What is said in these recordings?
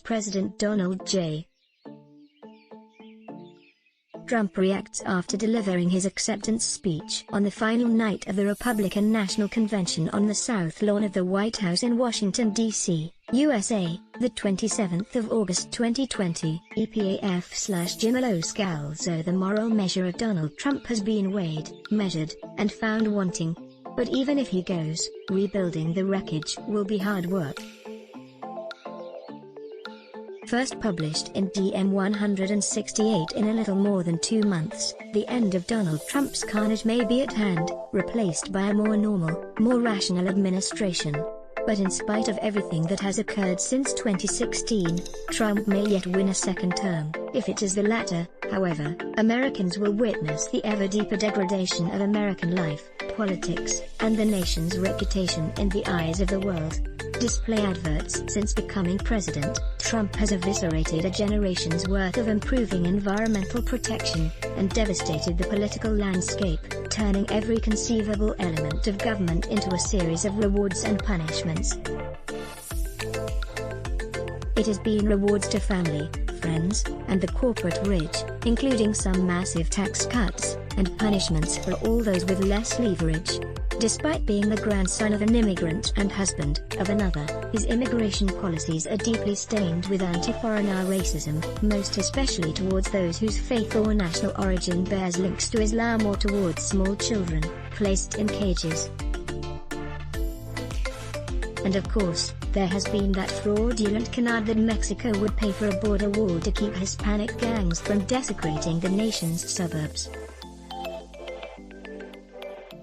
President Donald J. Trump reacts after delivering his acceptance speech on the final night of the Republican National Convention on the South Lawn of the White House in Washington, D.C., USA, the 27th of August 2020. EPAF/Jimelo Scalzo. The moral measure of Donald Trump has been weighed, measured, and found wanting. But even if he goes, rebuilding the wreckage will be hard work. First published in DM 168 in a little more than 2 months, the end of Donald Trump's carnage may be at hand, replaced by a more normal, more rational administration. But in spite of everything that has occurred since 2016, Trump may yet win a second term. If it is the latter, however, Americans will witness the ever deeper degradation of American life, politics, and the nation's reputation in the eyes of the world. Display adverts. Since becoming president, Trump has eviscerated a generation's worth of improving environmental protection, and devastated the political landscape, turning every conceivable element of government into a series of rewards and punishments. It has been rewards to family, friends, and the corporate rich, including some massive tax cuts, and punishments for all those with less leverage. Despite being the grandson of an immigrant and husband of another, his immigration policies are deeply stained with anti-foreigner racism, most especially towards those whose faith or national origin bears links to Islam, or towards small children, placed in cages. And of course, there has been that fraudulent canard that Mexico would pay for a border wall to keep Hispanic gangs from desecrating the nation's suburbs.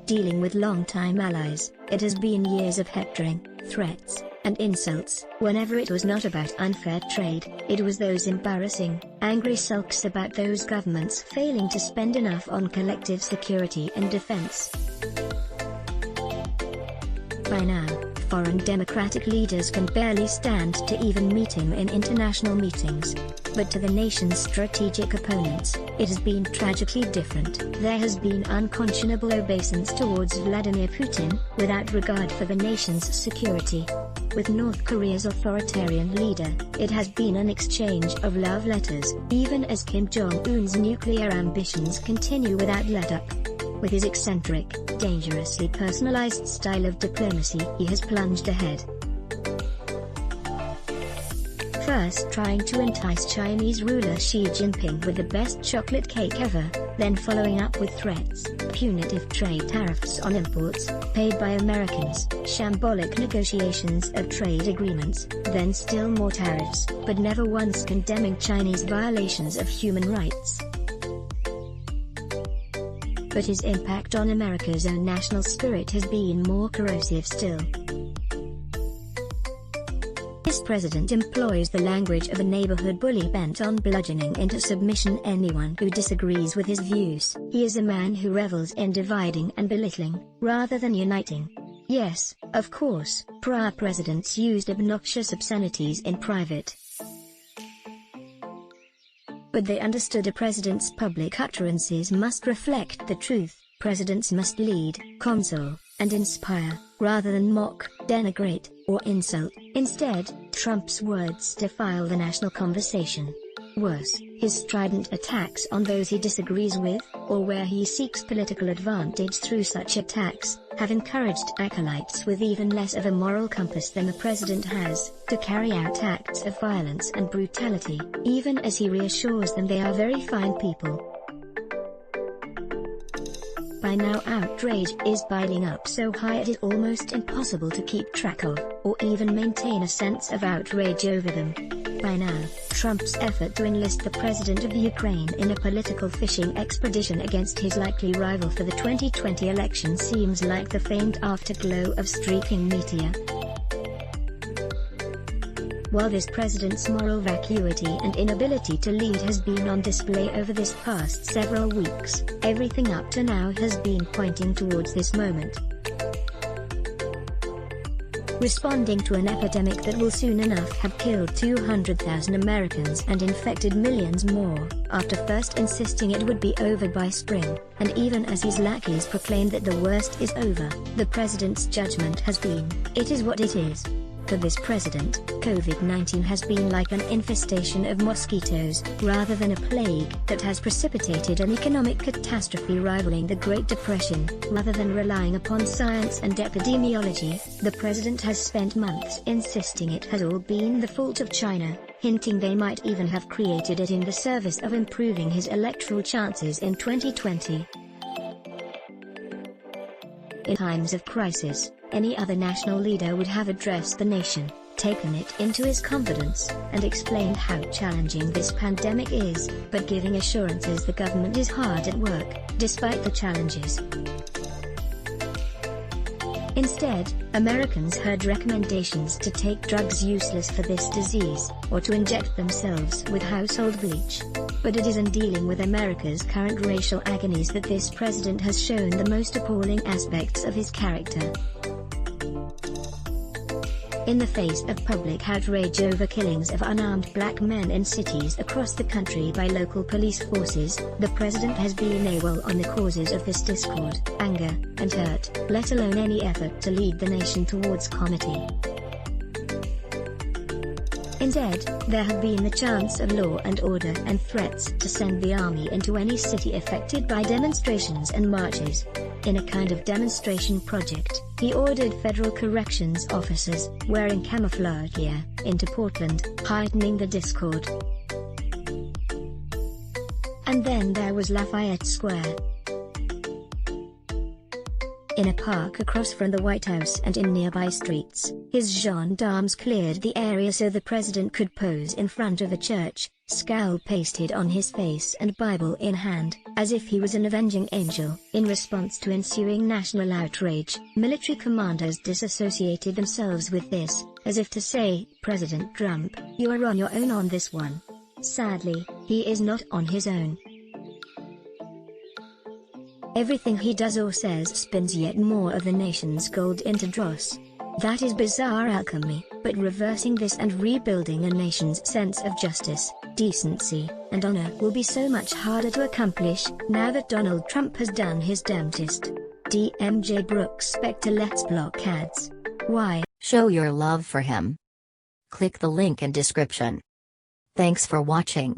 Dealing with longtime allies, it has been years of hectoring, threats, and insults. Whenever it was not about unfair trade, it was those embarrassing, angry sulks about those governments failing to spend enough on collective security and defense. By now, foreign democratic leaders can barely stand to even meet him in international meetings. But to the nation's strategic opponents, it has been tragically different. There has been unconscionable obeisance towards Vladimir Putin, without regard for the nation's security. With North Korea's authoritarian leader, it has been an exchange of love letters, even as Kim Jong-un's nuclear ambitions continue without let-up. With his eccentric, dangerously personalized style of diplomacy, he has plunged ahead. First trying to entice Chinese ruler Xi Jinping with the best chocolate cake ever, then following up with threats, punitive trade tariffs on imports, paid by Americans, shambolic negotiations of trade agreements, then still more tariffs, but never once condemning Chinese violations of human rights. But his impact on America's own national spirit has been more corrosive still. This president employs the language of a neighborhood bully bent on bludgeoning into submission anyone who disagrees with his views. He is a man who revels in dividing and belittling, rather than uniting. Yes, of course, prior presidents used obnoxious obscenities in private. But they understood a president's public utterances must reflect the truth. Presidents must lead, console, and inspire, rather than mock, denigrate, or insult. Instead, Trump's words defile the national conversation. Worse, his strident attacks on those he disagrees with, or where he seeks political advantage through such attacks, have encouraged acolytes with even less of a moral compass than the president has, to carry out acts of violence and brutality, even as he reassures them they are very fine people. By now outrage is piling up so high it is almost impossible to keep track of, or even maintain a sense of outrage over them. By now, Trump's effort to enlist the president of Ukraine in a political fishing expedition against his likely rival for the 2020 election seems like the faint afterglow of streaking meteor. While this president's moral vacuity and inability to lead has been on display over this past several weeks, everything up to now has been pointing towards this moment. Responding to an epidemic that will soon enough have killed 200,000 Americans and infected millions more, after first insisting it would be over by spring, and even as his lackeys proclaimed that the worst is over, the president's judgment has been, "It is what it is." For this president, COVID-19 has been like an infestation of mosquitoes, rather than a plague that has precipitated an economic catastrophe rivaling the Great Depression. Rather than relying upon science and epidemiology, the president has spent months insisting it has all been the fault of China, hinting they might even have created it in the service of improving his electoral chances in 2020. In times of crisis, any other national leader would have addressed the nation, taken it into his confidence, and explained how challenging this pandemic is, but giving assurances the government is hard at work, despite the challenges. Instead, Americans heard recommendations to take drugs useless for this disease, or to inject themselves with household bleach. But it is in dealing with America's current racial agonies that this president has shown the most appalling aspects of his character. In the face of public outrage over killings of unarmed black men in cities across the country by local police forces, the president has been AWOL on the causes of this discord, anger, and hurt, let alone any effort to lead the nation towards comity. Instead, there have been the chants of law and order and threats to send the army into any city affected by demonstrations and marches. In a kind of demonstration project, he ordered federal corrections officers, wearing camouflage gear, into Portland, heightening the discord. And then there was Lafayette Square. In a park across from the White House and in nearby streets, his gendarmes cleared the area so the president could pose in front of a church, scowl pasted on his face and Bible in hand, as if he was an avenging angel. In response to ensuing national outrage, military commanders disassociated themselves with this, as if to say, President Trump, you are on your own on this one. Sadly, he is not on his own. Everything he does or says spins yet more of the nation's gold into dross. That is bizarre alchemy, but reversing this and rebuilding a nation's sense of justice, decency, and honor will be so much harder to accomplish, now that Donald Trump has done his damnedest. DMJ Brooks Spector. Let's block ads. Why? Show your love for him. Click the link in description. Thanks for watching.